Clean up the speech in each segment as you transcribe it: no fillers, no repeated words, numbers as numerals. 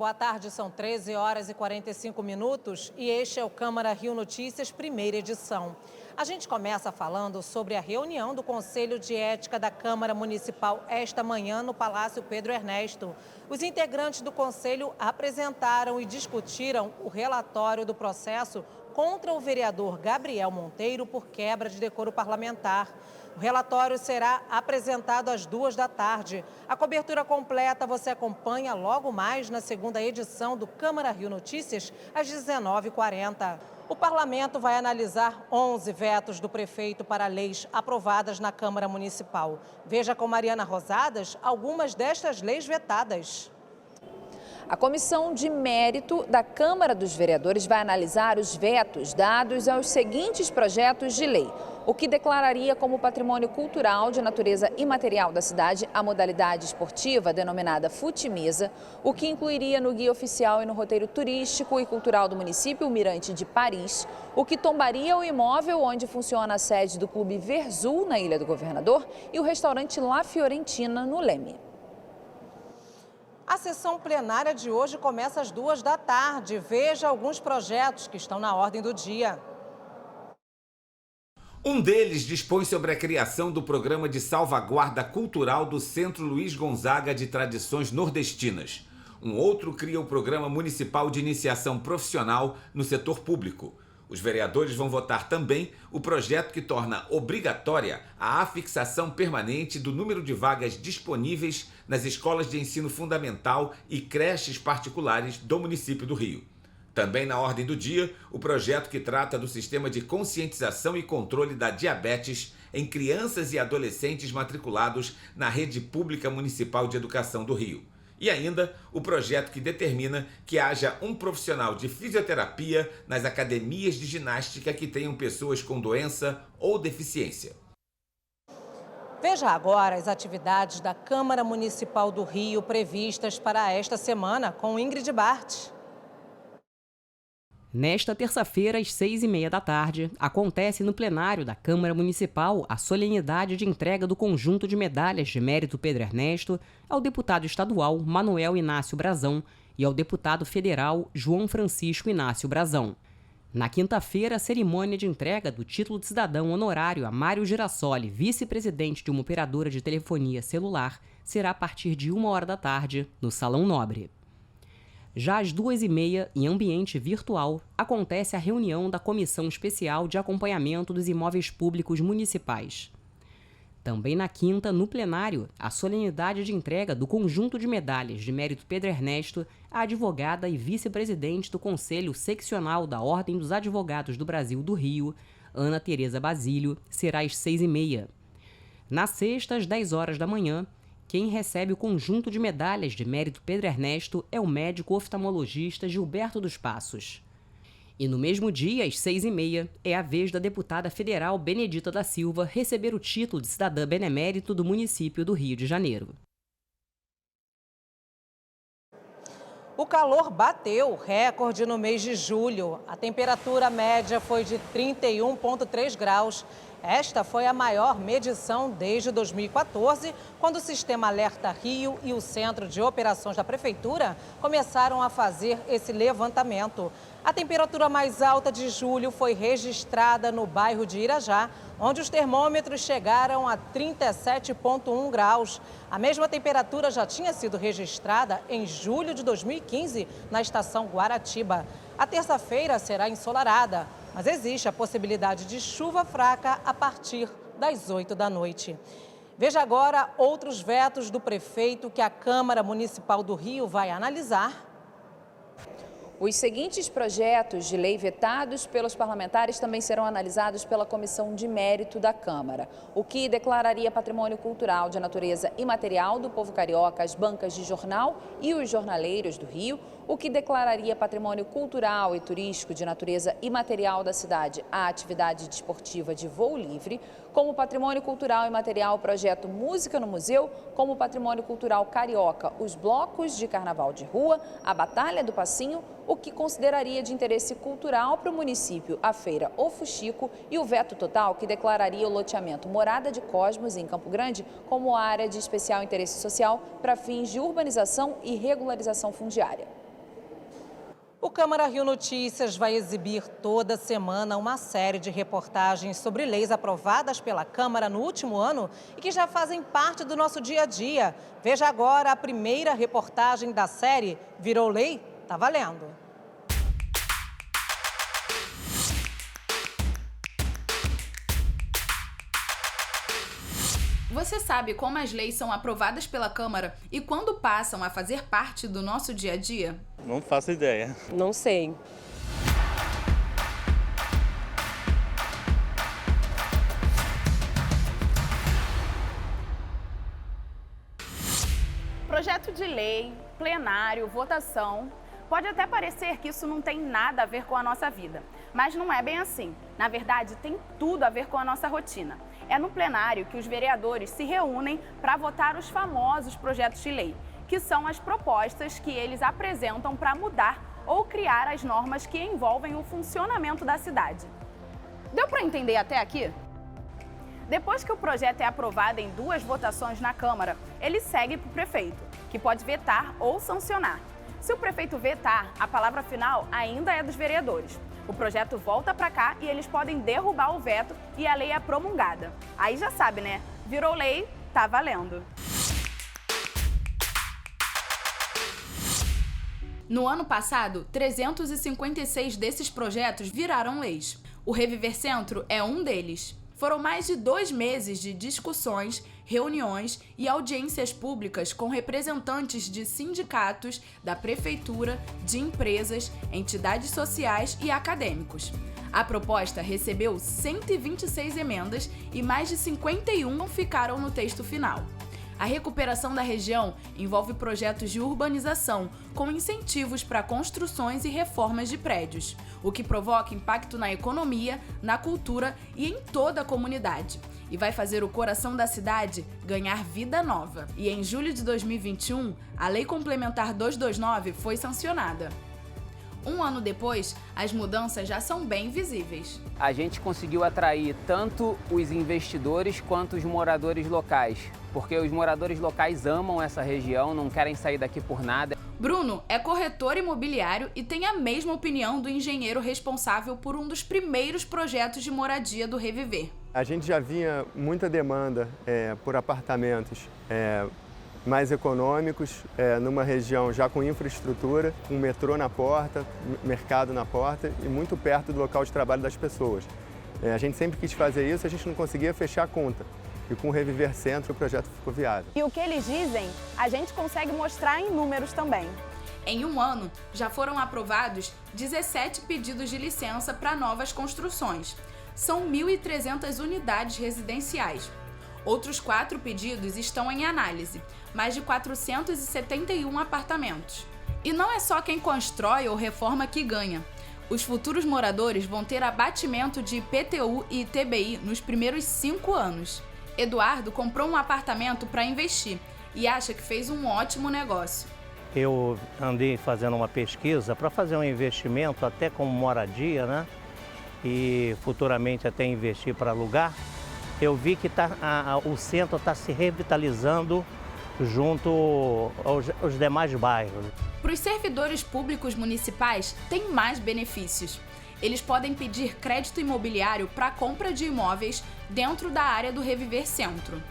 Boa tarde, são 13 horas e 45 minutos e este é o Câmara Rio Notícias, primeira edição. A gente começa falando sobre a reunião do Conselho de Ética da Câmara Municipal esta manhã no Palácio Pedro Ernesto. Os integrantes do Conselho apresentaram e discutiram o relatório do processo contra o vereador Gabriel Monteiro por quebra de decoro parlamentar. O relatório será apresentado às 14h. A cobertura completa você acompanha logo mais na segunda edição do Câmara Rio Notícias, às 19h40. O parlamento vai analisar 11 vetos do prefeito para leis aprovadas na Câmara Municipal. Veja com Mariana Rosadas algumas destas leis vetadas. A Comissão de Mérito da Câmara dos Vereadores vai analisar os vetos dados aos seguintes projetos de lei: o que declararia como patrimônio cultural de natureza imaterial da cidade a modalidade esportiva denominada Fute-Mesa, o que incluiria no guia oficial e no roteiro turístico e cultural do município o Mirante de Paris, o que tombaria o imóvel onde funciona a sede do Clube Verzul, na Ilha do Governador, e o restaurante La Fiorentina, no Leme. A sessão plenária de hoje começa às 14h. Veja alguns projetos que estão na ordem do dia. Um deles dispõe sobre a criação do Programa de Salvaguarda Cultural do Centro Luiz Gonzaga de Tradições Nordestinas. Um outro cria o Programa Municipal de Iniciação Profissional no Setor Público. Os vereadores vão votar também o projeto que torna obrigatória a afixação permanente do número de vagas disponíveis nas escolas de ensino fundamental e creches particulares do município do Rio. Também na ordem do dia, o projeto que trata do sistema de conscientização e controle da diabetes em crianças e adolescentes matriculados na Rede Pública Municipal de Educação do Rio. E ainda o projeto que determina que haja um profissional de fisioterapia nas academias de ginástica que tenham pessoas com doença ou deficiência. Veja agora as atividades da Câmara Municipal do Rio previstas para esta semana com Ingrid Bart. Nesta terça-feira, às 6h30, acontece no plenário da Câmara Municipal a solenidade de entrega do conjunto de medalhas de mérito Pedro Ernesto ao deputado estadual Manuel Inácio Brazão e ao deputado federal João Francisco Inácio Brazão. Na quinta-feira, a cerimônia de entrega do título de cidadão honorário a Mário Girassoli, vice-presidente de uma operadora de telefonia celular, será a partir de 13h, no Salão Nobre. Já às 14h30, em ambiente virtual, acontece a reunião da Comissão Especial de Acompanhamento dos Imóveis Públicos Municipais. Também na quinta, no plenário, a solenidade de entrega do conjunto de medalhas de mérito Pedro Ernesto à advogada e vice-presidente do Conselho Seccional da Ordem dos Advogados do Brasil do Rio, Ana Tereza Basílio, será às 6h30. Na sexta, às 10h, quem recebe o conjunto de medalhas de mérito Pedro Ernesto é o médico oftalmologista Gilberto dos Passos. E no mesmo dia, às 6h30, é a vez da deputada federal Benedita da Silva receber o título de cidadã benemérito do município do Rio de Janeiro. O calor bateu recorde no mês de julho. A temperatura média foi de 31,3 graus. Esta foi a maior medição desde 2014, quando o Sistema Alerta Rio e o Centro de Operações da Prefeitura começaram a fazer esse levantamento. A temperatura mais alta de julho foi registrada no bairro de Irajá, onde os termômetros chegaram a 37,1 graus. A mesma temperatura já tinha sido registrada em julho de 2015 na estação Guaratiba. A terça-feira será ensolarada, mas existe a possibilidade de chuva fraca a partir das 20h. Veja agora outros vetos do prefeito que a Câmara Municipal do Rio vai analisar. Os seguintes projetos de lei vetados pelos parlamentares também serão analisados pela Comissão de Mérito da Câmara. O que declararia patrimônio cultural de natureza imaterial do povo carioca as bancas de jornal e os jornaleiros do Rio, o que declararia patrimônio cultural e turístico de natureza imaterial da cidade a atividade desportiva de voo livre, como patrimônio cultural imaterial o projeto Música no Museu, como patrimônio cultural carioca os blocos de carnaval de rua, a Batalha do Passinho, o que consideraria de interesse cultural para o município a Feira O Fuxico e o veto total que declararia o loteamento Morada de Cosmos, em Campo Grande, como área de especial interesse social para fins de urbanização e regularização fundiária. O Câmara Rio Notícias vai exibir toda semana uma série de reportagens sobre leis aprovadas pela Câmara no último ano e que já fazem parte do nosso dia a dia. Veja agora a primeira reportagem da série Virou Lei? Tá valendo! Você sabe como as leis são aprovadas pela Câmara e quando passam a fazer parte do nosso dia a dia? Não faço ideia. Não sei. Projeto de lei, plenário, votação. Pode até parecer que isso não tem nada a ver com a nossa vida, mas não é bem assim. Na verdade, tem tudo a ver com a nossa rotina. É no plenário que os vereadores se reúnem para votar os famosos projetos de lei, que são as propostas que eles apresentam para mudar ou criar as normas que envolvem o funcionamento da cidade. Deu para entender até aqui? Depois que o projeto é aprovado em 2 votações na Câmara, ele segue para o prefeito, que pode vetar ou sancionar. Se o prefeito vetar, a palavra final ainda é dos vereadores. O projeto volta para cá e eles podem derrubar o veto e a lei é promulgada. Aí já sabe, né? Virou lei, tá valendo. No ano passado, 356 desses projetos viraram leis. O Reviver Centro é um deles. Foram mais de 2 meses de discussões, reuniões e audiências públicas com representantes de sindicatos, da prefeitura, de empresas, entidades sociais e acadêmicos. A proposta recebeu 126 emendas e mais de 51 ficaram no texto final. A recuperação da região envolve projetos de urbanização, com incentivos para construções e reformas de prédios, o que provoca impacto na economia, na cultura e em toda a comunidade. E vai fazer o coração da cidade ganhar vida nova. E em julho de 2021, a Lei Complementar 229 foi sancionada. Um ano depois, as mudanças já são bem visíveis. A gente conseguiu atrair tanto os investidores quanto os moradores locais, porque os moradores locais amam essa região, não querem sair daqui por nada. Bruno é corretor imobiliário e tem a mesma opinião do engenheiro responsável por um dos primeiros projetos de moradia do Reviver. A gente já vinha muita demanda por apartamentos mais econômicos, numa região já com infraestrutura, com metrô na porta, mercado na porta e muito perto do local de trabalho das pessoas. A gente sempre quis fazer isso, a gente não conseguia fechar a conta. E com o Reviver Centro o projeto ficou viável. E o que eles dizem, a gente consegue mostrar em números também. Em um ano, já foram aprovados 17 pedidos de licença para novas construções. São 1.300 unidades residenciais. Outros 4 pedidos estão em análise, mais de 471 apartamentos. E não é só quem constrói ou reforma que ganha. Os futuros moradores vão ter abatimento de IPTU e ITBI nos primeiros 5 anos. Eduardo comprou um apartamento para investir e acha que fez um ótimo negócio. Eu andei fazendo uma pesquisa para fazer um investimento até como moradia, né? E futuramente até investir para alugar. Eu vi que o centro está se revitalizando junto aos demais bairros. Para os servidores públicos municipais, tem mais benefícios. Eles podem pedir crédito imobiliário para a compra de imóveis dentro da área do Reviver Centro.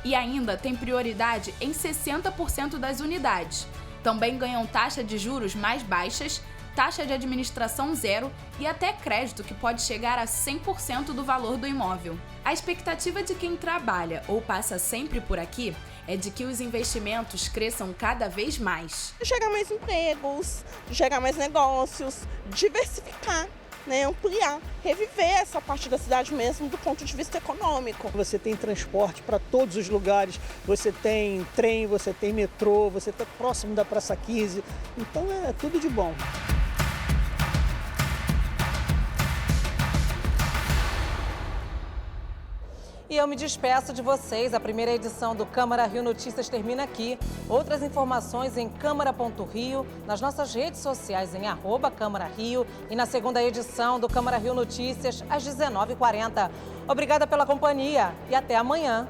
E ainda tem prioridade em 60% das unidades. Também ganham taxa de juros mais baixas, taxa de administração zero e até crédito que pode chegar a 100% do valor do imóvel. A expectativa de quem trabalha ou passa sempre por aqui é de que os investimentos cresçam cada vez mais. Gerar mais empregos, gerar mais negócios, diversificar, né, ampliar, reviver essa parte da cidade mesmo do ponto de vista econômico. Você tem transporte para todos os lugares, você tem trem, você tem metrô, você está próximo da Praça 15, então é tudo de bom. E eu me despeço de vocês. A primeira edição do Câmara Rio Notícias termina aqui. Outras informações em câmara.rio, nas nossas redes sociais em @CâmaraRio e na segunda edição do Câmara Rio Notícias às 19h40. Obrigada pela companhia e até amanhã.